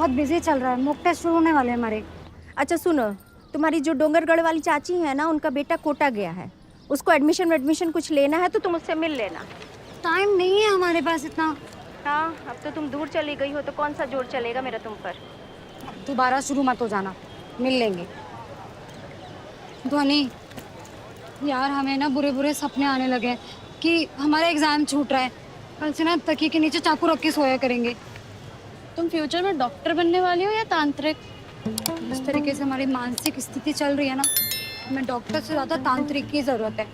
बहुत बिजी चल रहा है, मॉक टेस्ट शुरू होने वाले हैं हमारे। अच्छा सुनो, तुम्हारी जो डोंगरगढ़ वाली चाची है ना, उनका बेटा कोटा गया है, उसको एडमिशन कुछ लेना है तो तुम उससे मिल लेना। टाइम नहीं है हमारे पास इतना। हाँ, अब तो तुम दूर चली गई हो तो कौन सा जोर चलेगा मेरा तुम पर। दोबारा शुरू मत हो जाना, मिल लेंगे। ध्वनि यार, हमें ना बुरे बुरे सपने आने लगे हैं कि हमारा एग्जाम छूट रहा है। कल से ना तकिए के नीचे चाकू रख के सोया करेंगे। तुम फ्यूचर में डॉक्टर बनने वाली हो या तांत्रिक? इस तरीके से हमारी मानसिक स्थिति चल रही है ना, हमें डॉक्टर से ज़्यादा तांत्रिक की ज़रूरत है,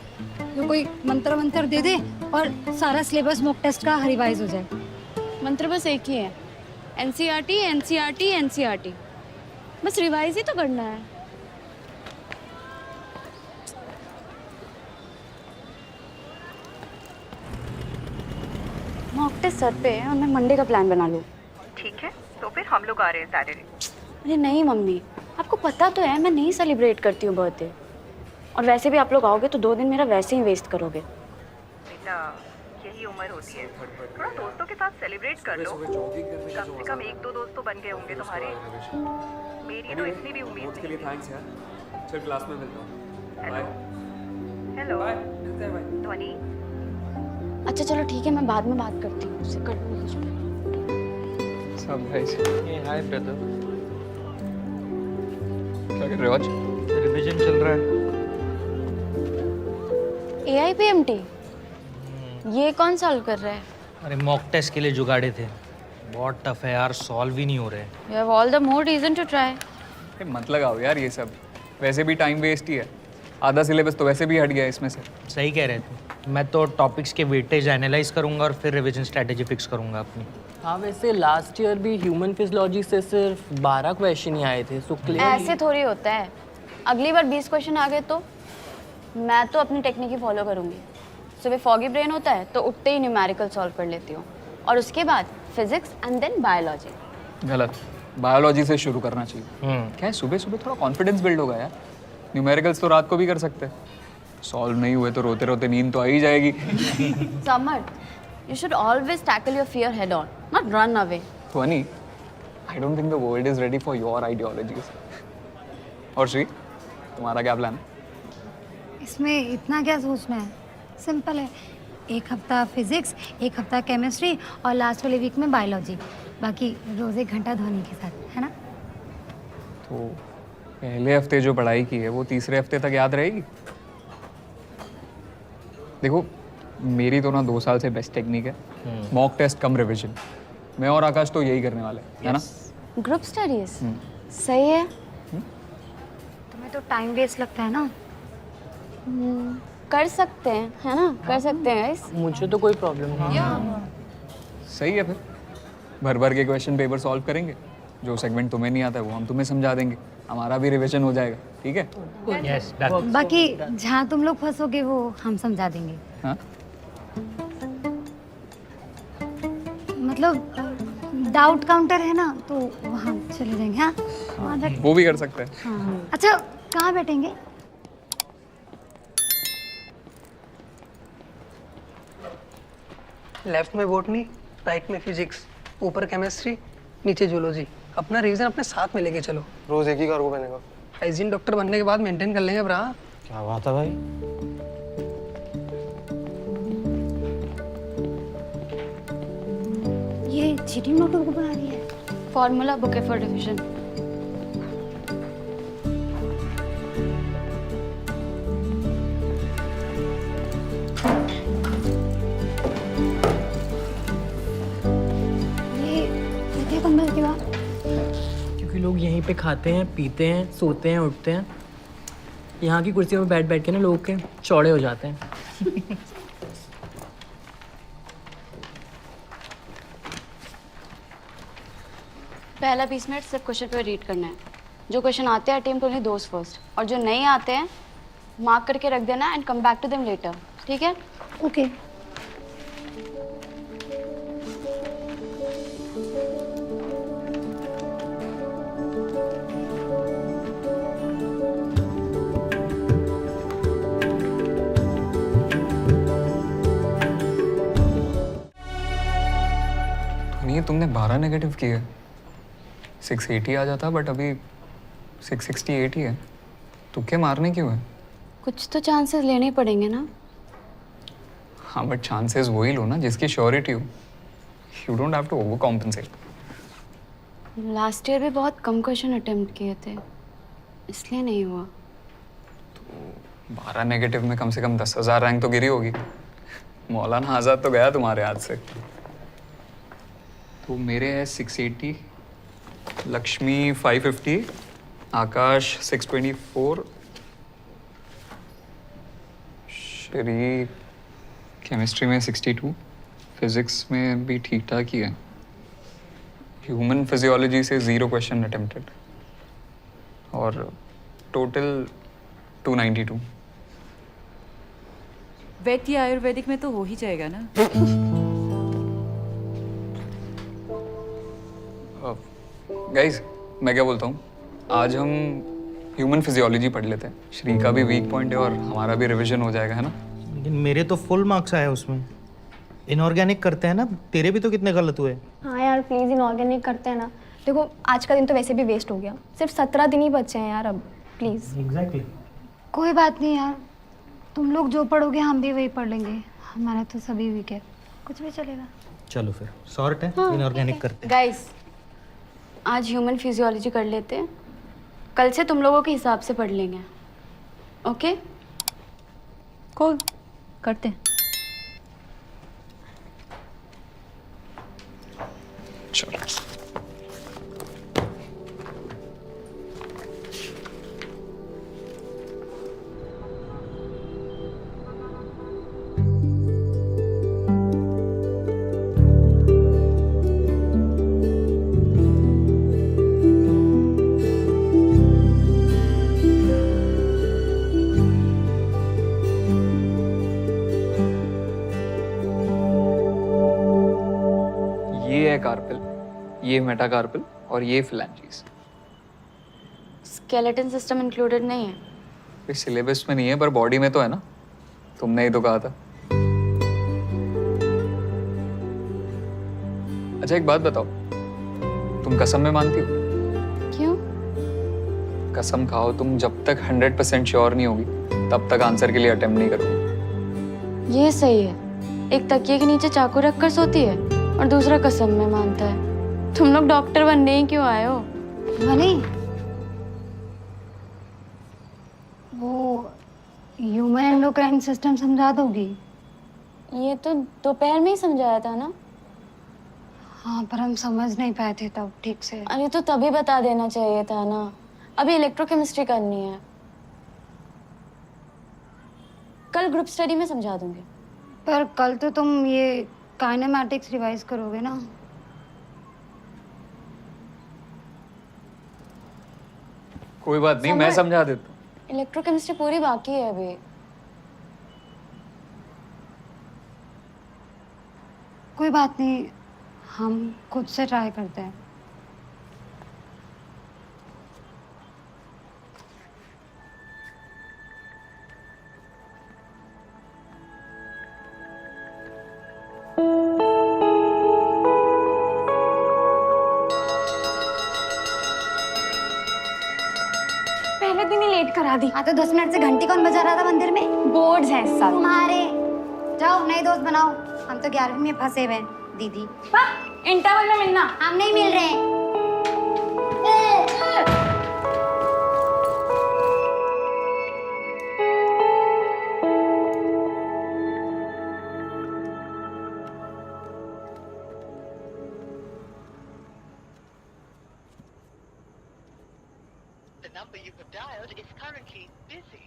जो कोई मंत्र मंत्र दे दे और सारा सिलेबस मॉक टेस्ट का रिवाइज हो जाए। मंत्र बस एक ही है, एनसीईआरटी एनसीईआरटी एनसीईआरटी, बस रिवाइज ही तो करना है। मॉक टेस्ट सर पे है और मैं मंडे का प्लान बना लूँ। ठीक है, तो फिर हम लोग आ रहे हैं सैटरडे। अरे नहीं मम्मी, आपको पता तो है मैं नहीं सेलिब्रेट करती हूँ बर्थडे, और वैसे भी आप लोग आओगे तो 2 दिन मेरा वैसे ही वेस्ट करोगे। बेटा, यही उम्र होती है, थोड़ा दोस्तों के साथ सेलिब्रेट कर लो। कम से कम 1-2 दोस्त तो बन गए होंगे तुम्हारे। मेरी तो इतनी भी उम्मीद नहीं थी। चल क्लास में मिलता हूँ। हेलो बाय, मिलते हैं भाई। ध्वनि, अच्छा चलो ठीक है, मैं बाद में बात करती हूँ उससे, कर लूँगी कुछ पे। सब भाई। ये हाय ब्रदर, क्या कर रहे हो आज? रिवीजन चल रहा है। AIPMT ये कौन सॉल्व कर रहा है? अरे मॉक टेस्ट के लिए जुगाड़े थे, बहुत टफ है यार, सॉल्व ही नहीं हो रहे। You have all the more reason to try. मत लगाओ यार ये सब, वैसे भी टाइम वेस्ट ही है। आधा सिलेबस तो वैसे भी हट गया है इसमें से। सही कह रहे थे, मैं तो टॉपिक्स के वेटेज एनालाइज करूंगा और फिर रिवीजन स्ट्रेटेजी फिक्स करूंगा अपनी। हाँ, वैसे लास्ट ईयर भी ह्यूमन फिजियोलॉजी से सिर्फ 12 क्वेश्चन ही आए थे, सो ऐसे थोड़ी होता है, अगली बार 20 क्वेश्चन आ गए तो मैं तो अपनी टेक्निक ही फॉलो करूंगी। सुबह फॉगी ब्रेन होता है तो उठते ही न्यूमेरिकल सॉल्व कर लेती हूँ, और उसके बाद फिजिक्स एंड देन बायोलॉजी। गलत, बायोलॉजी से शुरू करना चाहिए। क्या है, सुबह सुबह थोड़ा कॉन्फिडेंस बिल्ड होगा यार। न्यूमेरिकल्स तो रात को भी कर सकते हैं, सॉल्व नहीं हुए तो रोते रोते नींद तो आ ही जाएगी। Summer, you should always tackle your fear head on, not run away. Funny, I don't think the world is ready for your ideologies. और श्री, तुम्हारा क्या प्लान है? इसमें इतना क्या सोचना है, सिंपल है। 1 हफ्ता फिजिक्स, 1 हफ्ता केमिस्ट्री और लास्ट वाले वीक में बायोलॉजी, बाकी रोज 1 घंटा ध्वनि के साथ, है ना? तो पहले हफ्ते जो पढ़ाई की है वो तीसरे हफ्ते तक याद रहेगी। देखो, मेरी तो ना 2 साल से बेस्ट टेक्निक है, मॉक टेस्ट कम रिवीजन। मैं और आकाश तो यही करने वाले हैं, है ना? ग्रुप स्टडीज सही है। तुम्हें तो टाइम वेस्ट लगता है ना। कर सकते हैं, है ना? कर सकते हैं गाइस। मुझे तो कोई प्रॉब्लम नहीं। सही है, फिर भर भर के क्वेश्चन पेपर सॉल्व करेंगे। जो सेगमेंट तुम्हें नहीं आता है वो हम तुम्हें समझा देंगे, हमारा भी रिवीजन हो जाएगा। ठीक है? Yes, done. बाकी जहाँ तुम लोग फंसोगे वो हम समझा देंगे। हाँ, मतलब डाउट काउंटर है ना, तो वहाँ चले जाएंगे। हाँ, वहाँ बैठ। वो भी कर सकते हैं। हाँ। अच्छा, कहाँ बैठेंगे? लेफ्ट में बॉटनी, राइट में फिजिक्स, ऊपर केमिस्ट्री, नीचे जूलॉजी। अपना रीजन अपने साथ में लेके चलो। रोज एक ही कार्गो पहनेगा। हाइजीन डॉक्टर बनने के बाद मेंटेन कर लेंगे ब्रा। क्या बात है भाई। ये चीटिंग नोटबुक बना रही है। फॉर्मूला बुक है फॉर डिवीजन। ये क्या कंबल के बाद? क्योंकि लोग यहीं पे खाते हैं, पीते हैं, सोते हैं, उठते हैं। यहाँ की कुर्सियों में बैठ बैठ के ना लोग के चौड़े हो जाते हैं। पहला 20 मिनट सिर्फ क्वेश्चन पे रीड करना है। जो क्वेश्चन आते हैं अटेम्प्ट ओनली दोस फर्स्ट, और जो नहीं आते हैं मार्क करके रख देना and come back to them later. ठीक है? ओके। नहीं, तुमने 12 नेगेटिव किए। 680 आ जाता, बट अभी 668 ही है। तुक्के मारने क्यों है? कुछ तो चांसेस लेने ही पड़ेंगे ना। हाँ, बट चांसेस वही लो ना जिसकी श्योरिटी हो। You don't have to overcompensate. Last year भी बहुत कम क्वेश्चन अटेम्प्ट किए थे, इसलिए नहीं हुआ। 12 नेगेटिव में कम से कम 10,000 रैंक तो गिरी होगी। मौलाना आज़ाद तो गया तुम्हारे हाथ से। तो मेरे है 680, लक्ष्मी 550, आकाश 624, श्री केमिस्ट्री में 62, फिजिक्स में भी ठीक ठाक ही है। ह्यूमन फिजियोलॉजी से 0 क्वेश्चन अटेम्प्टेड और टोटल 292। वेट या आयुर्वेदिक में तो हो ही जाएगा ना। गाइस, मैं क्या बोलता हूँ, आज हम ह्यूमन फिजियोलॉजी पढ़ लेते हैं। श्री का भी वीक पॉइंट है और हमारा भी रिवीजन हो जाएगा, है ना? लेकिन मेरे तो फुल मार्क्स आए उसमें। इनऑर्गेनिक करते हैं ना, तेरे भी तो कितने गलत हुए। हाँ यार प्लीज़ इनऑर्गेनिक करते हैं ना। देखो आज का दिन तो वैसे भी वेस्ट हो गया, सिर्फ 17 दिन ही बचे हैं यार अब, प्लीज़। एग्जैक्टली। कोई बात नहीं यार, तुम लोग जो पढ़ोगे हम भी वही पढ़ लेंगे। हमारा तो सभी वीक है, कुछ भी चलेगा। चलो फिर सॉर्ट है, इनऑर्गेनिक करते हैं। गाइस, आज ह्यूमन फिजियोलॉजी कर लेते हैं, कल से तुम लोगों के हिसाब से पढ़ लेंगे। ओके? कोई करते हैं। चलो। ये है कार्पेल, ये मेटाकार्पल और ये फिलैंजीज। स्केलेटन सिस्टम इंक्लूडेड नहीं है। ये सिलेबस में नहीं है पर बॉडी में तो है ना, तुमने ही तो कहा था। अच्छा एक बात बताओ, तुम कसम में मानती हो? क्यों? कसम खाओ तुम जब तक 100% श्योर नहीं होगी तब तक आंसर के लिए अटेम्प्ट नहीं करोगे। ये सही है। एक तकिए के नीचे चाकू रखकर सोती है और दूसरा कसम में मानता है। तुम लोग डॉक्टर बनने ही क्यों आए हो? मनी, वो ह्यूमन एंडोक्राइन सिस्टम समझा दोगी? ये तो दोपहर में ही समझाया था ना। हाँ पर हम समझ नहीं पाए थे तब ठीक से। अरे तो तभी बता देना चाहिए था ना। अभी इलेक्ट्रोकेमिस्ट्री करनी है, कल ग्रुप स्टडी में समझा दूंगी। पर कल तो तुम ये काइनेमैटिक्स रिवाइज करोगे ना? कोई बात नहीं, मैं समझा देता हूँ। इलेक्ट्रोकेमिस्ट्री पूरी बाकी है अभी। कोई बात नहीं, हम खुद से ट्राई करते हैं। पहले दिन ही लेट करा दी। हाँ तो 10 मिनट से घंटी कौन बजा रहा था मंदिर में? बोर्ड्स हैं सब तुम्हारे। जाओ नए दोस्त बनाओ, हम तो 11वीं में फंसे हुए हैं दीदी। इंटरवल में मिलना। हम नहीं मिल रहे हैं। The number you have dialed is currently busy.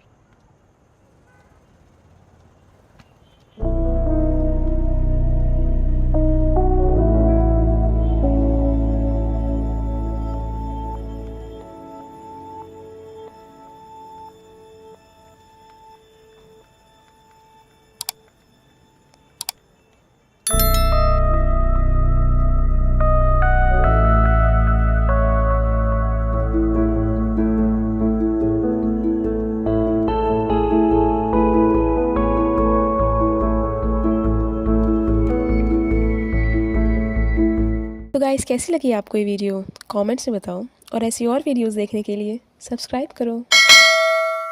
Guys, कैसी लगी आपको ये वीडियो? कमेंट्स में बताओ और ऐसी और वीडियोस देखने के लिए सब्सक्राइब करो।